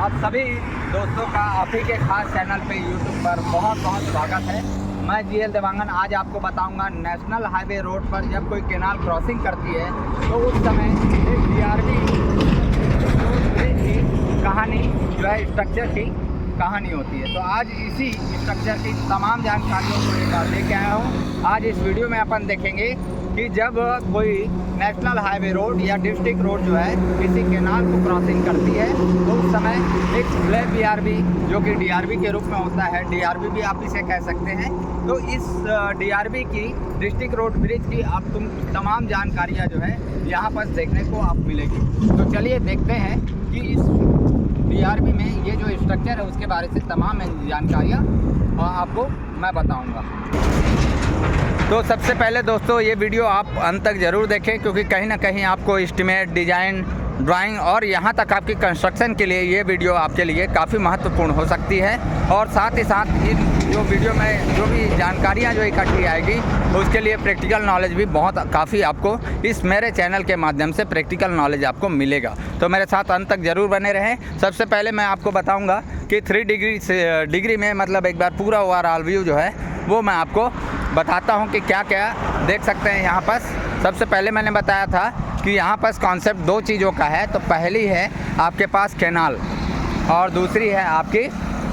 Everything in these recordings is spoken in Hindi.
आप सभी दोस्तों का आप ही के खास चैनल पे यूट्यूब पर बहुत बहुत स्वागत है। मैं जीएल देवांगन आज आपको बताऊंगा नेशनल हाईवे रोड पर जब कोई कैनाल क्रॉसिंग करती है तो उस समय एक डीआरवी की कहानी जो है स्ट्रक्चर की कहानी होती है। तो आज इसी स्ट्रक्चर की तमाम जानकारियों को लेके आया हूँ। आज इस वीडियो में अपन देखेंगे कि जब कोई नेशनल हाईवे रोड या डिस्ट्रिक्ट रोड जो है किसी कैनाल को क्रॉसिंग करती है तो उस समय एक स्लैब बीआरबी जो कि डीआरबी के रूप में होता है, डीआरबी भी आप इसे कह सकते हैं। तो इस डीआरबी की डिस्ट्रिक्ट रोड ब्रिज की आप तमाम जानकारियाँ जो है यहाँ पर देखने को आप मिलेगी। तो चलिए देखते हैं कि इस डीआरबी में ये जो स्ट्रक्चर है उसके बारे से तमाम जानकारियाँ आपको मैं बताऊँगा। तो सबसे पहले दोस्तों ये वीडियो आप अंत तक ज़रूर देखें क्योंकि कहीं ना कहीं आपको एस्टीमेट, डिज़ाइन, ड्राइंग और यहाँ तक आपकी कंस्ट्रक्शन के लिए ये वीडियो आपके लिए काफ़ी महत्वपूर्ण हो सकती है। और साथ ही साथ इन जो वीडियो में जो भी जानकारियाँ जो इकट्ठी आएगी उसके लिए प्रैक्टिकल नॉलेज भी काफ़ी आपको इस मेरे चैनल के माध्यम से प्रैक्टिकल नॉलेज आपको मिलेगा। तो मेरे साथ अंत तक ज़रूर बने रहें। सबसे पहले मैं आपको बताऊँगा कि 3 डिग्री में मतलब एक बार पूरा ओवरऑल व्यू जो है वो मैं आपको बताता हूँ कि क्या क्या देख सकते हैं यहाँ पर। सबसे पहले मैंने बताया था कि यहाँ पर कॉन्सेप्ट 2 चीज़ों का है। तो पहली है आपके पास कैनाल और दूसरी है आपकी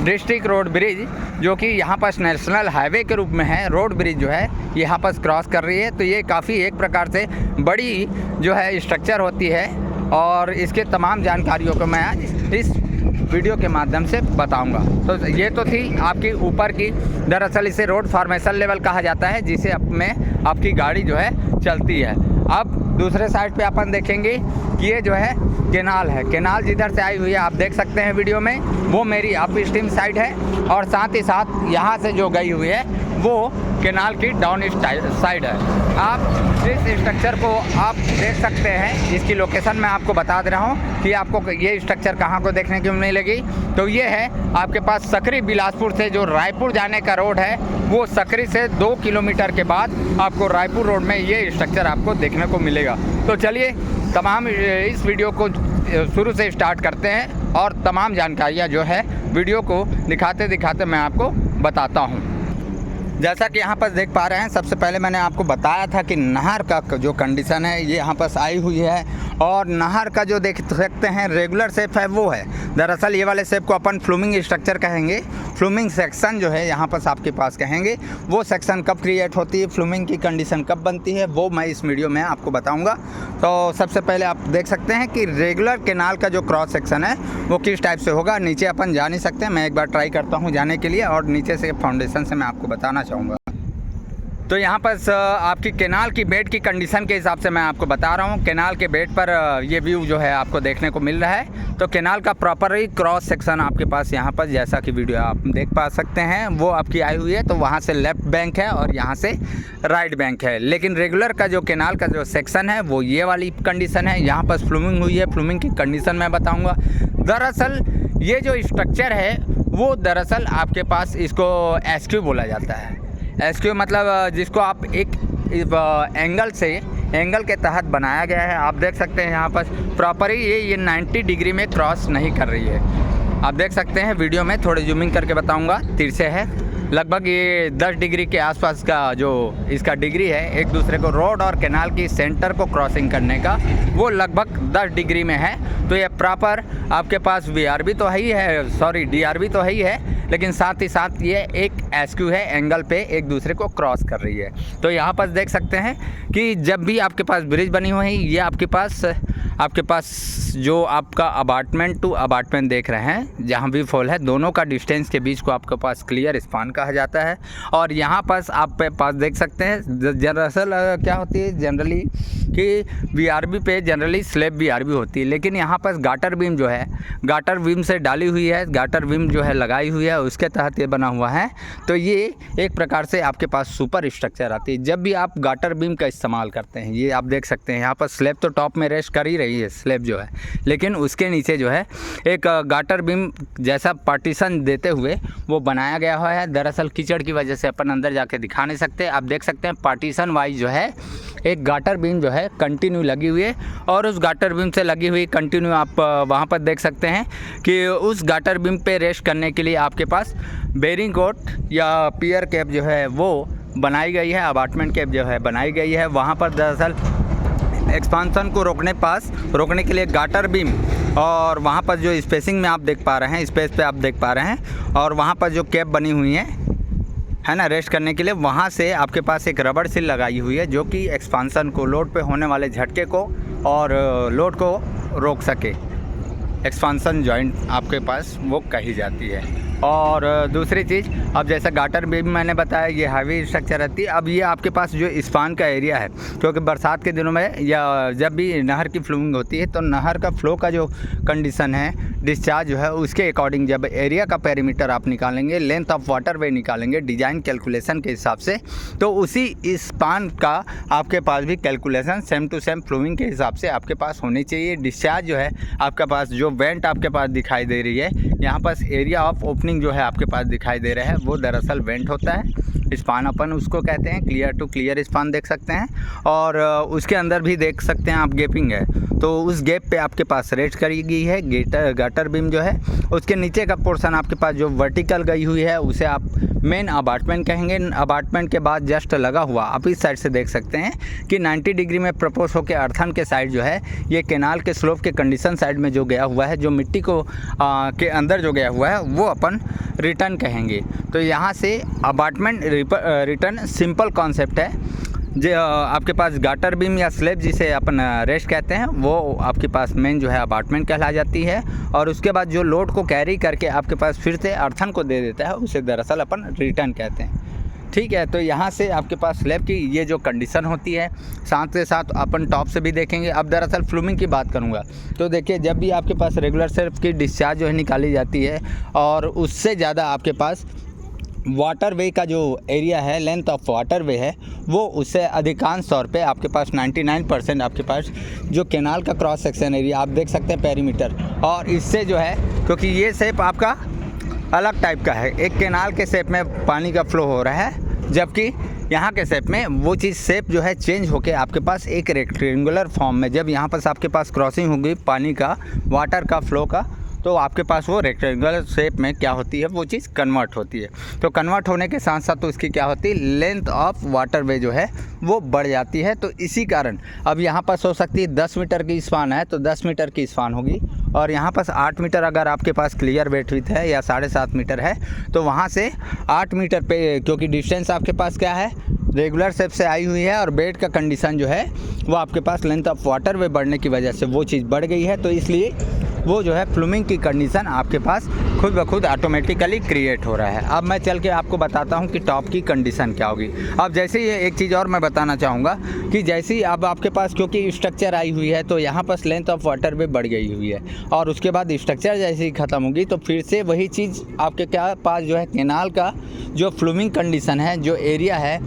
डिस्ट्रिक्ट रोड ब्रिज जो कि यहाँ पर नेशनल हाईवे के रूप में है। रोड ब्रिज जो है यहाँ पर क्रॉस कर रही है। तो ये काफ़ी एक प्रकार से बड़ी जो है स्ट्रक्चर होती है और इसके तमाम जानकारियों को मैं आज इस वीडियो के माध्यम से बताऊंगा। तो ये तो थी आपकी ऊपर की, दरअसल इसे रोड फॉर्मेशन लेवल कहा जाता है जिसे में आपकी गाड़ी जो है चलती है। अब दूसरे साइड पे अपन देखेंगे कि ये जो है कैनाल है। कैनाल जिधर से आई हुई है आप देख सकते हैं वीडियो में, वो मेरी अप स्ट्रीम साइड है और साथ ही साथ यहाँ से जो गई हुई है वो कैनाल की डाउन साइड है। आप इस स्ट्रक्चर को आप देख सकते हैं। इसकी लोकेशन मैं आपको बता दे रहा हूँ कि आपको ये स्ट्रक्चर कहाँ को देखने को मिलेगी। तो ये है आपके पास सकरी बिलासपुर से जो रायपुर जाने का रोड है, वो सकरी से 2 किलोमीटर के बाद आपको रायपुर रोड में ये स्ट्रक्चर आपको देखने को मिलेगा। तो चलिए तमाम इस वीडियो को शुरू से स्टार्ट करते हैं और तमाम जानकारियाँ जो है वीडियो को दिखाते दिखाते मैं आपको बताता हूँ। जैसा कि यहाँ पर देख पा रहे हैं, सबसे पहले मैंने आपको बताया था कि नहर का जो कंडीशन है ये यहाँ पर आई हुई है और नहर का जो देख सकते हैं रेगुलर शेप है वो है। दरअसल ये वाले शेप को अपन फ्लूमिंग स्ट्रक्चर कहेंगे। फ्लूमिंग सेक्शन जो है यहाँ पर आपके पास कहेंगे, वो सेक्शन कब क्रिएट होती है, फ्लूमिंग की कंडीशन कब बनती है, वो मैं इस वीडियो में आपको बताऊँगा। तो सबसे पहले आप देख सकते हैं कि रेगुलर कैनाल का जो क्रॉस सेक्शन है वो किस टाइप से होगा। नीचे अपन जा नहीं सकते, मैं एक बार ट्राई करता हूँ जाने के लिए और नीचे से फाउंडेशन से मैं आपको बताना चाहूँगा। तो यहाँ पर आपकी कैनाल की बेड की कंडीशन के हिसाब से मैं आपको बता रहा हूँ। कैनाल के बेड पर ये व्यू जो है आपको देखने को मिल रहा है। तो कैनाल का प्रॉपरली क्रॉस सेक्शन आपके पास यहाँ पर जैसा कि वीडियो आप देख पा सकते हैं वो आपकी आई हुई है। तो वहाँ से लेफ़्ट बैंक है और यहाँ से राइट बैंक है। लेकिन रेगुलर का जो कैनाल का जो सेक्शन है वो ये वाली कंडीशन है। यहाँ पर फ्लूमिंग हुई है, फ्लूमिंग की कंडीशन मैं बताऊँगा। दरअसल ये जो स्ट्रक्चर है वो दरअसल आपके पास इसको एसक्यू बोला जाता है। एसक्यू मतलब जिसको आप एक एंगल के तहत बनाया गया है। आप देख सकते हैं यहाँ पर प्रॉपरली ये 90 डिग्री में क्रॉस नहीं कर रही है। आप देख सकते हैं वीडियो में, थोड़ी जूमिंग करके बताऊँगा। तिरछे है, लगभग ये 10 डिग्री के आसपास का जो इसका डिग्री है एक दूसरे को रोड और कैनाल की सेंटर को क्रॉसिंग करने का, वो लगभग 10 डिग्री में है। तो ये प्रॉपर आपके पास डीआरबी तो है ही है, लेकिन साथ ही साथ ये एक एसक्यू है, एंगल पे एक दूसरे को क्रॉस कर रही है। तो यहाँ पर देख सकते हैं कि जब भी आपके पास ब्रिज बनी हुई है, ये आपके पास जो आपका अपार्टमेंट टू अपार्टमेंट देख रहे हैं, जहाँ भी फॉल है, दोनों का डिस्टेंस के बीच को आपके पास क्लियर स्पान कहा जाता है। और यहाँ पर आप पास देख सकते हैं दरअसल क्या होती है जनरली कि बीआरबी पे जनरली स्लैब बीआरबी होती है, लेकिन यहाँ पर गाटर बीम जो है, गाटर बीम से डाली हुई है, गाटर बीम जो है लगाई हुई है, उसके तहत ये बना हुआ है। तो ये एक प्रकार से आपके पास सुपर स्ट्रक्चर आती है जब भी आप गाटर बीम का इस्तेमाल करते हैं। ये आप देख सकते हैं यहाँ पर स्लैब तो टॉप में रेस्ट कर ही रही गई है स्लैब जो है, लेकिन उसके नीचे जो है एक गाटर बीम जैसा पार्टीशन देते हुए वो बनाया गया हुआ है। दरअसल कीचड़ की वजह से अपन अंदर जाके दिखा नहीं सकते। आप देख सकते हैं पार्टीशन वाइज जो है एक गाटर बीम जो है कंटिन्यू लगी हुई है, और उस गाटर बीम से लगी हुई कंटिन्यू आप वहाँ पर देख सकते हैं कि उस गाटर बीम पे रेस्ट करने के लिए आपके पास बेरिंग कोट या पियर कैप जो है वो बनाई गई है, अपार्टमेंट कैप जो है बनाई गई है। वहाँ पर दरअसल एक्सपांसन को रोकने के लिए गाटर बीम, और वहाँ पर जो स्पेसिंग में आप देख पा रहे हैं, स्पेस पे आप देख पा रहे हैं, और वहाँ पर जो कैप बनी हुई है ना रेस्ट करने के लिए, वहाँ से आपके पास एक रबड़ सील लगाई हुई है जो कि एक्सपांसन को, लोड पे होने वाले झटके को और लोड को रोक सके। एक्सपांसन जॉइंट आपके पास वो कही जाती है। और दूसरी चीज़, अब जैसा गाटर बीम मैंने बताया ये हैवी स्ट्रक्चर रहती है। अब ये आपके पास जो स्पान का एरिया है, क्योंकि बरसात के दिनों में या जब भी नहर की फ्लोइंग होती है तो नहर का फ्लो का जो कंडीशन है, डिस्चार्ज जो है, उसके अकॉर्डिंग जब एरिया का पेरीमीटर आप निकालेंगे, लेंथ ऑफ वाटर वे निकालेंगे डिज़ाइन कैलकुलेशन के हिसाब से, तो उसी स्पान का आपके पास भी calculation same to same flowing के हिसाब से आपके पास होनी चाहिए। डिस्चार्ज जो है आपके पास, जो वेंट आपके पास दिखाई दे रही है, यहाँ पास एरिया ऑफ ओपनिंग जो है आपके पास दिखाई दे रहा है, वो दरअसल वेंट होता है। स्पान अपन उसको कहते हैं, क्लियर टू क्लियर स्पान देख सकते हैं। और उसके अंदर भी देख सकते हैं आप गैपिंग है, तो उस गैप पे आपके पास रेस्ट करी गई है गाटर बीम जो है। उसके नीचे का पोर्शन आपके पास जो वर्टिकल गई हुई है उसे आप मेन अपार्टमेंट कहेंगे। अपार्टमेंट के बाद जस्ट लगा हुआ आप इस साइड से देख सकते हैं कि 90 डिग्री में प्रपोज होकर अर्थन के साइड जो है, ये केनाल के स्लोप के कंडीशन साइड में जो गया हुआ है, जो मिट्टी को के अंदर जो गया हुआ है, वो अपन रिटर्न कहेंगे। तो यहाँ से अपार्टमेंट रिटर्न सिंपल कॉन्सेप्ट है। जो आपके पास गाटर बीम या स्लैब जिसे अपन रेस्ट कहते हैं, वो आपके पास मेन जो है अपार्टमेंट कहला जाती है। और उसके बाद जो लोड को कैरी करके आपके पास फिर से अर्थन को दे देता है, उसे दरअसल अपन रिटर्न कहते हैं। ठीक है, तो यहाँ से आपके पास स्लैब की ये जो कंडीशन होती है, साथ के साथ अपन टॉप से भी देखेंगे। अब दरअसल फ्लूमिंग की बात करूँगा तो देखिए, जब भी आपके पास रेगुलर सेल्फ की डिस्चार्ज जो है निकाली जाती है, और उससे ज़्यादा आपके पास वाटर वे का जो एरिया है, लेंथ ऑफ वाटर वे है, वो उससे अधिकांश तौर पे आपके पास 99% आपके पास जो केनाल का क्रॉस सेक्शन एरिया आप देख सकते हैं पेरीमीटर। और इससे जो है, क्योंकि ये शेप आपका अलग टाइप का है, एक केनाल के शेप में पानी का फ्लो हो रहा है, जबकि यहाँ के शेप में वो चीज़ शेप जो है चेंज होके आपके पास एक रेक्टेंगुलर फॉर्म में, जब यहाँ पर आपके पास क्रॉसिंग होगी पानी का, वाटर का फ्लो का, तो आपके पास वो रेक्टेंगुलर शेप में क्या होती है, वो चीज़ कन्वर्ट होती है। तो कन्वर्ट होने के साथ साथ तो इसकी क्या होती है, लेंथ ऑफ वाटर वे जो है वो बढ़ जाती है। तो इसी कारण अब यहाँ पास हो सकती है 10 मीटर की स्पान है तो 10 मीटर की स्पान होगी, और यहाँ पास 8 मीटर अगर आपके पास क्लियर वेट विथ है या 7.5 मीटर है, तो वहाँ से 8 मीटर पे, क्योंकि डिस्टेंस आपके पास क्या है, रेगुलर शेप से आई हुई है, और बेड का कंडीशन जो है वो आपके पास लेंथ ऑफ वाटर वे बढ़ने की वजह से वो चीज़ बढ़ गई है। तो इसलिए वो जो है फ्लूमिंग की कंडीशन आपके पास खुद ब खुद ऑटोमेटिकली क्रिएट हो रहा है। अब मैं चल के आपको बताता हूँ कि टॉप की कंडीशन क्या होगी। अब जैसे ही एक चीज़ और मैं बताना चाहूँगा कि जैसे ही अब आपके पास क्योंकि स्ट्रक्चर आई हुई है, तो यहाँ पर लेंथ ऑफ वाटर वे बढ़ गई हुई है, और उसके बाद स्ट्रक्चर जैसे ही ख़त्म होगी तो फिर से वही चीज़ आपके क्या पास जो है, केनाल का जो फ्लूमिंग कंडीशन है, जो एरिया है,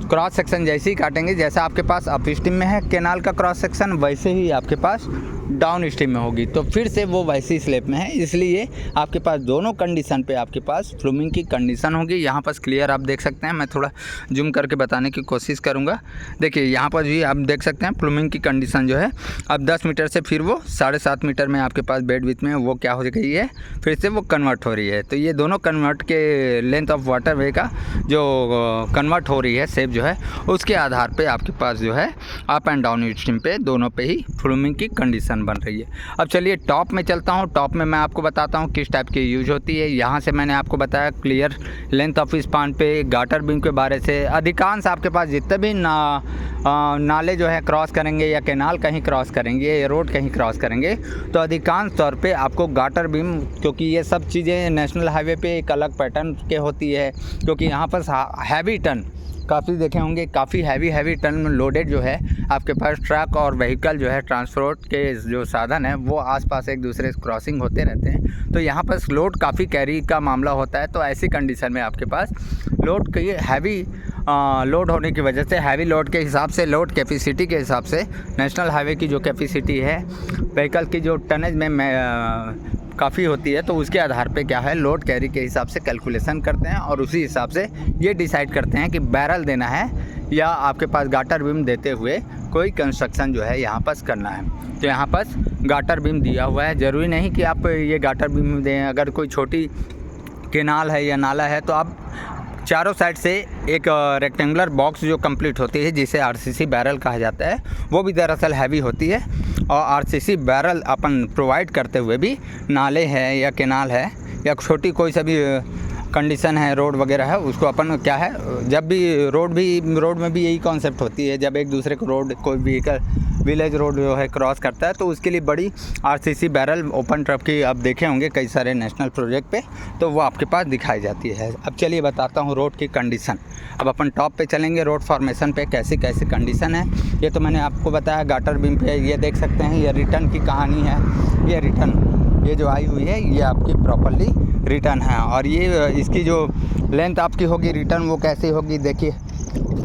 क्रॉस सेक्शन जैसे ही काटेंगे, जैसा आपके पास अप स्ट्रीम में है केनाल का क्रॉस सेक्शन, वैसे ही आपके पास डाउन स्ट्रीम में होगी, तो फिर से वो वैसी स्लैब में है। इसलिए आपके पास दोनों कंडीशन पे आपके पास फ्लूमिंग की कंडीशन होगी। यहाँ पास क्लियर आप देख सकते हैं, मैं थोड़ा जूम करके बताने की कोशिश करूँगा। देखिए यहाँ पर भी आप देख सकते हैं फ्लूमिंग की कंडीशन जो है, अब 10 मीटर से फिर वो 7.5 मीटर में आपके पास बेड विथ में वो क्या हो गई है, फिर से वो कन्वर्ट हो रही है। तो ये दोनों कन्वर्ट के लेंथ ऑफ वाटर वे का जो कन्वर्ट हो रही है शेप जो है, उसके आधार पर आपके पास जो है अप एंड डाउन स्ट्रीम पे दोनों पे ही फ्लूमिंग की कंडीशन बन रही है। अब चलिए टॉप में चलता हूँ। टॉप में मैं आपको बताता हूँ किस टाइप की यूज होती है। यहाँ से मैंने आपको बताया क्लियर लेंथ ऑफ स्पान पे, गाटर बीम के बारे से। अधिकांश आपके पास जितने भी नाले जो है क्रॉस करेंगे या केनाल कहीं क्रॉस करेंगे या रोड कहीं क्रॉस करेंगे, तो अधिकांश तौर पे आपको गाटर बीम, क्योंकि ये सब चीज़ें नेशनल हाईवे पे एक अलग पैटर्न के होती है, क्योंकि यहाँ पर हैवी टन काफ़ी देखे होंगे, काफ़ी हैवी टन लोडेड जो है आपके पास ट्रक और व्हीकल जो है ट्रांसपोर्ट के जो साधन है वो आसपास एक दूसरे से क्रॉसिंग होते रहते हैं। तो यहाँ पर लोड काफ़ी कैरी का मामला होता है। तो ऐसी कंडीशन में आपके पास लोड की हैवी लोड होने की वजह से, हैवी लोड के हिसाब से, लोड कैपेसिटी के हिसाब से नेशनल हाईवे की जो कैपेसिटी है व्हीकल की जो टनेज में काफ़ी होती है, तो उसके आधार पे क्या है लोड कैरी के हिसाब से कैलकुलेशन करते हैं और उसी हिसाब से ये डिसाइड करते हैं कि बैरल देना है या आपके पास गाटर बीम देते हुए कोई कंस्ट्रक्शन जो है यहाँ पास करना है। तो यहाँ पास गाटर बीम दिया हुआ है, ज़रूरी नहीं कि आप ये गाटर बीम दें। अगर कोई छोटी केनाल है या नाला है तो आप चारों साइड से एक रेक्टेंगुलर बॉक्स जो कंप्लीट होती है जिसे आरसीसी बैरल कहा जाता है, वो भी दरअसल हैवी होती है। और आरसीसी बैरल अपन प्रोवाइड करते हुए भी नाले है या केनाल है या छोटी कोई सा भी कंडीशन है, रोड वगैरह है, उसको अपन क्या है, जब भी रोड में भी यही कॉन्सेप्ट होती है, जब एक दूसरे को रोड कोई व्हीकल विलेज रोड जो है क्रॉस करता है तो उसके लिए बड़ी आरसीसी बैरल ओपन ट्रक की आप देखे होंगे कई सारे नेशनल प्रोजेक्ट पे, तो वो आपके पास दिखाई जाती है। अब चलिए बताता हूँ रोड की कंडीशन। अब अपन टॉप पे चलेंगे, रोड फॉर्मेशन पे कैसी कैसी कंडीशन है ये तो मैंने आपको बताया। गाटर बीम पे ये देख सकते हैं, ये रिटर्न की कहानी है। ये रिटर्न ये जो आई हुई है ये आपकी प्रॉपरली रिटर्न है और ये इसकी जो लेंथ आपकी होगी रिटर्न वो कैसी होगी, देखिए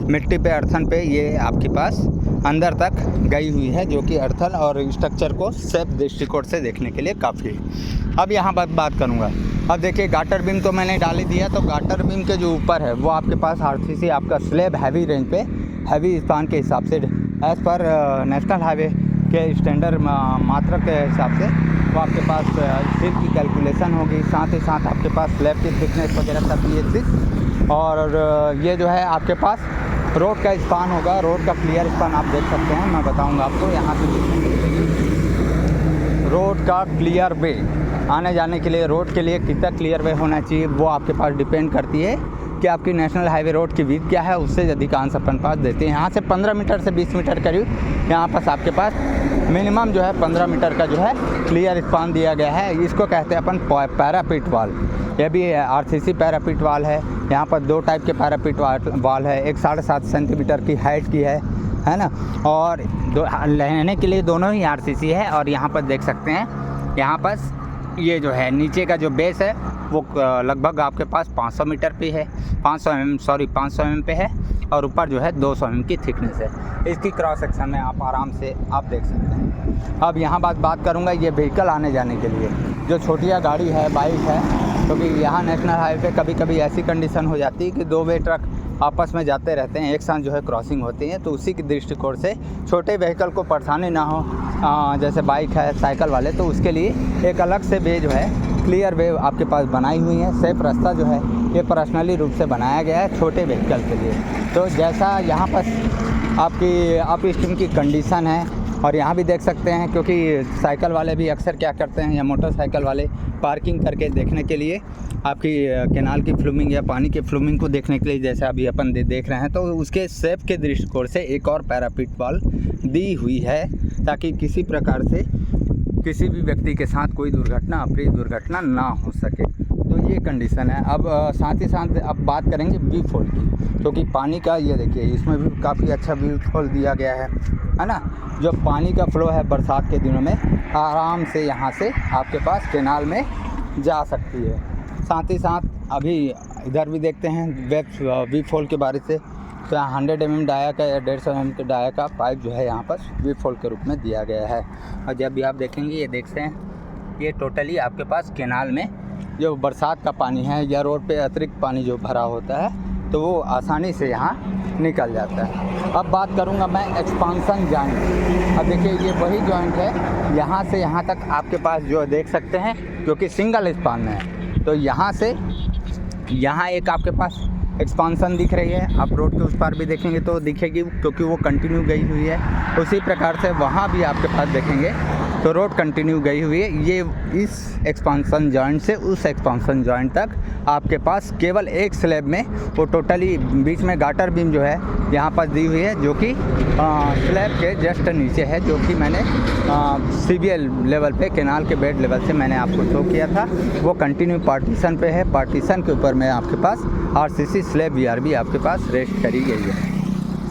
मिट्टी पे अर्थन पे ये आपके पास अंदर तक गई हुई है, जो कि अर्थन और स्ट्रक्चर को सेफ दृष्टिकोण से देखने के लिए काफ़ी है। अब यहाँ बात करूँगा। अब देखिए गाटर बीम तो मैंने डाल ही दिया, तो गाटर बीम के जो ऊपर है वो आपके पास आरसीसी आपका स्लैब हैवी रेंज पे हैवी स्पान के हिसाब से एज़ पर नेशनल हाईवे के स्टैंडर्ड मात्रक के हिसाब से वो आपके पास स्टील की कैलकुलेशन होगी। साथ ही साथ आपके पास स्लैब की थिकनेस वगैरह सब PH6 और ये जो है आपके पास रोड का स्पान होगा। रोड का क्लियर स्पान आप देख सकते हैं, मैं बताऊंगा आपको। यहाँ पे रोड का क्लियर वे आने जाने के लिए रोड के लिए कितना क्लियर वे होना चाहिए वो आपके पास डिपेंड करती है कि आपकी नेशनल हाईवे रोड की विड्थ क्या है, उससे अधिकांश अपन पास देते हैं। यहाँ से 15 मीटर से 20 मीटर करीब यहाँ पास आपके पास मिनिमम जो है 15 मीटर का जो है क्लियर स्पान दिया गया है। इसको कहते हैं अपन पैरापिट वाल। यह भी आरसीसी पैरापिट वाल है। यहाँ पर दो टाइप के पैरापिट वाल है, एक 7.5 सेंटीमीटर की हाइट की है ना, और लेने के लिए दोनों ही आरसीसी है। और यहाँ पर देख सकते हैं यहाँ पर ये जो है नीचे का जो बेस है वो लगभग आपके पास 500 मीटर पे है, 500 mm पे है और ऊपर जो है 200 mm की थिकनेस है। इसकी क्रॉस सेक्शन में आप आराम से आप देख सकते हैं। अब यहाँ बात करूँगा ये व्हीकल आने जाने के लिए, जो छोटिया गाड़ी है, बाइक है, क्योंकि यहाँ नेशनल हाईवे पे कभी ऐसी कंडीशन हो जाती है कि 2 वे ट्रक आपस में जाते रहते हैं, एक साथ जो है क्रॉसिंग होती है। तो उसी के दृष्टिकोण से छोटे व्हीकल को परेशानी ना हो, जैसे बाइक है, साइकिल वाले, तो उसके लिए एक अलग से वे जो है क्लियर वे आपके पास बनाई हुई है। सेफ रास्ता जो है ये पर्सनली रूप से बनाया गया है छोटे व्हीकल के लिए। तो जैसा यहाँ पर आपकी अप स्ट्रीम की कंडीशन है, और यहाँ भी देख सकते हैं, क्योंकि साइकिल वाले भी अक्सर क्या करते हैं या मोटरसाइकिल वाले पार्किंग करके देखने के लिए आपकी केनाल की फ्लूमिंग या पानी के फ्लूमिंग को देखने के लिए, जैसे अभी अपन देख रहे हैं, तो उसके सेफ के दृष्टिकोण से एक और पैरापिट वॉल दी हुई है ताकि किसी प्रकार से किसी भी व्यक्ति के साथ कोई दुर्घटना, अप्रिय दुर्घटना ना हो सके। तो ये कंडीशन है। अब साथ ही साथ अब बात करेंगे वी फॉल की, क्योंकि पानी का ये देखिए इसमें भी काफ़ी अच्छा वी फॉल दिया गया है ना। जो पानी का फ्लो है बरसात के दिनों में आराम से यहाँ से आपके पास केनाल में जा सकती है। साथ ही साथ अभी इधर भी देखते हैं वी फॉल के बारे से। तो यहाँ 100 mm डाया का या 150 mm के डाया का पाइप जो है यहाँ पर वी फॉल के रूप में दिया गया है। और जब भी आप देखेंगे ये देखते हैं ये टोटली आपके पास केनाल में जो बरसात का पानी है या रोड पे अतिरिक्त पानी जो भरा होता है तो वो आसानी से यहाँ निकल जाता है। अब बात करूँगा मैं एक्सपांसन जॉइंट। अब देखिए ये वही जॉइंट है, यहाँ से यहाँ तक आपके पास जो देख सकते हैं, क्योंकि सिंगल स्पान में है तो यहाँ से यहाँ एक आपके पास एक्सपांसन दिख रही है। आप रोड के उस पार भी देखेंगे तो दिखेगी, क्योंकि वो कंटिन्यू गई हुई है। उसी प्रकार से वहाँ भी आपके पास देखेंगे तो रोड कंटिन्यू गई हुई है। ये इस एक्सपांसन जॉइंट से उस एक्सपांसन जॉइंट तक आपके पास केवल एक स्लैब में वो टोटली बीच में गाटर बीम जो है यहाँ पर दी हुई है, जो कि स्लैब के जस्ट नीचे है, जो कि मैंने CBL लेवल पे कैनाल के बेड लेवल से मैंने आपको शो किया था। वो कंटिन्यू पार्टीशन पे है। पार्टीशन के ऊपर में आपके पास RCC स्लैब BRB आपके पास रेस्ट करी गई है।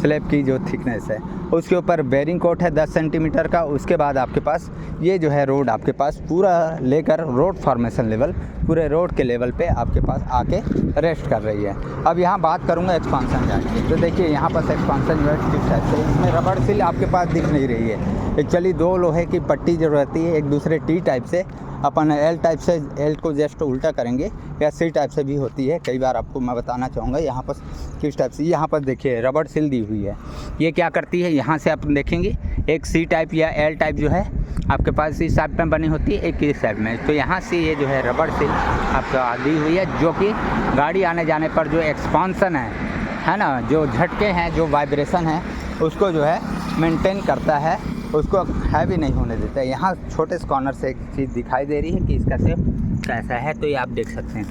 स्लैब की जो थिकनेस है उसके ऊपर बेरिंग कोट है 10 सेंटीमीटर का। उसके बाद आपके पास ये जो है रोड आपके पास पूरा लेकर रोड फॉर्मेशन लेवल पूरे रोड के लेवल पे आपके पास आके रेस्ट कर रही है। अब यहाँ बात करूँगा एक्सपांसन जॉइंट की। तो देखिए यहाँ पर एक्सपांसन जॉइंट किस टाइप से, इसमें रबड़ सील आपके पास दिख नहीं रही है। एक्चुअली 2 लोहे की पट्टी जो रहती है एक दूसरे T टाइप से, अपन L टाइप से L को जस्ट उल्टा करेंगे, या C टाइप से भी होती है। कई बार आपको मैं बताना चाहूँगा यहाँ पर किस टाइप से। यहाँ पर देखिए रबड़ सील दी हुई है। ये क्या करती है, यहाँ से आप देखेंगे एक C टाइप या L टाइप जो है आपके पास इस साइड में बनी होती है, एक इस साइड में। तो यहाँ से ये जो है रबड़ सील आपका दी हुई है, जो कि गाड़ी आने जाने पर जो एक्सपांसन है ना, जो झटके हैं, जो वाइब्रेशन है, उसको जो है मेंटेन करता है, उसको हैवी नहीं होने देता है। यहाँ छोटे से कॉर्नर से एक चीज़ दिखाई दे रही है कि इसका शेप कैसा है। तो ये आप देख सकते हैं,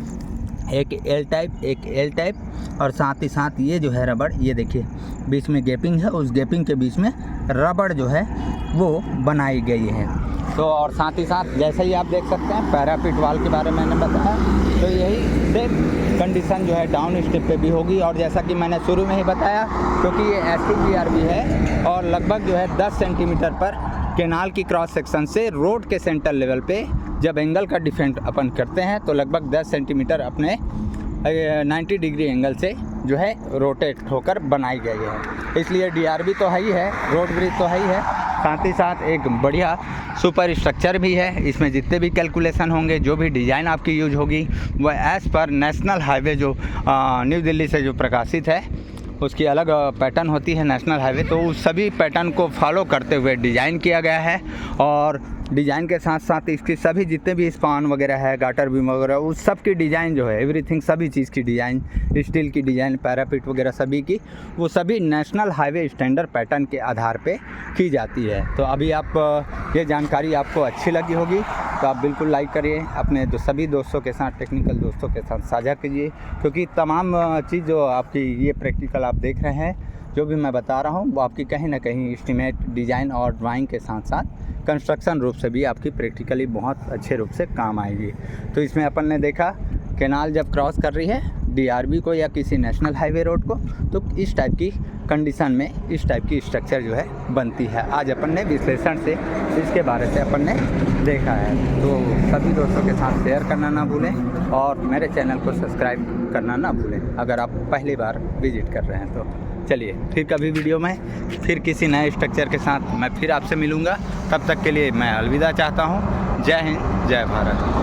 एक L टाइप, एक L टाइप, और साथ ही साथ ये जो है रबड़, ये देखिए बीच में गैपिंग है, उस गैपिंग के बीच में रबड़ जो है वो बनाई गई है। तो और साथ ही साथ जैसे ही आप देख सकते हैं पैरापिट वाल के बारे में मैंने बताया, तो यही सेम कंडीशन जो है डाउन स्टेप पे भी होगी। और जैसा कि मैंने शुरू में ही बताया, क्योंकि ये ST-BRB है और लगभग जो है 10 सेंटीमीटर पर कैनाल की क्रॉस सेक्शन से रोड के सेंटर लेवल पे जब एंगल का डिफेंड अपन करते हैं तो लगभग 10 सेंटीमीटर अपने 90 डिग्री एंगल से जो है रोटेट होकर बनाई गई है। इसलिए DRB तो है ही है, रोड ब्रिज तो है ही है, साथ ही साथ एक बढ़िया सुपर स्ट्रक्चर भी है। इसमें जितने भी कैलकुलेशन होंगे, जो भी डिज़ाइन आपकी यूज होगी, वह एज़ पर नेशनल हाईवे जो न्यू दिल्ली से जो प्रकाशित है, उसकी अलग पैटर्न होती है नेशनल हाईवे। तो उस सभी पैटर्न को फॉलो करते हुए डिज़ाइन किया गया है। और डिज़ाइन के साथ साथ इसकी सभी जितने भी स्पान वगैरह है, गाटर बीम वगैरह, उस सब की डिज़ाइन जो है, एवरीथिंग सभी चीज़ की डिज़ाइन, स्टील की डिज़ाइन, पैरापिट वगैरह सभी की, वो सभी नेशनल हाईवे स्टैंडर्ड पैटर्न के आधार पे की जाती है। तो अभी आप ये जानकारी आपको अच्छी लगी होगी तो आप बिल्कुल लाइक करिए, अपने सभी दोस्तों के साथ, टेक्निकल दोस्तों के साथ साझा कीजिए, क्योंकि तमाम चीज़ जो आपकी ये प्रैक्टिकल आप देख रहे हैं, जो भी मैं बता रहा हूँ, वो आपकी कहीं ना कहीं एस्टीमेट, डिज़ाइन और ड्राइंग के साथ साथ कंस्ट्रक्शन रूप से भी आपकी प्रैक्टिकली बहुत अच्छे रूप से काम आएगी। तो इसमें अपन ने देखा कैनाल जब क्रॉस कर रही है DRB को या किसी नेशनल हाईवे रोड को, तो इस टाइप की कंडीशन में इस टाइप की स्ट्रक्चर जो है बनती है। आज अपन ने विश्लेषण से इसके बारे से अपन ने देखा है। तो सभी दोस्तों के साथ शेयर करना ना भूलें और मेरे चैनल को सब्सक्राइब करना ना भूलें अगर आप पहली बार विजिट कर रहे हैं तो। चलिए फिर कभी वीडियो में फिर किसी नए स्ट्रक्चर के साथ मैं फिर आपसे मिलूँगा। तब तक के लिए मैं अलविदा चाहता हूँ। जय हिंद, जय भारत।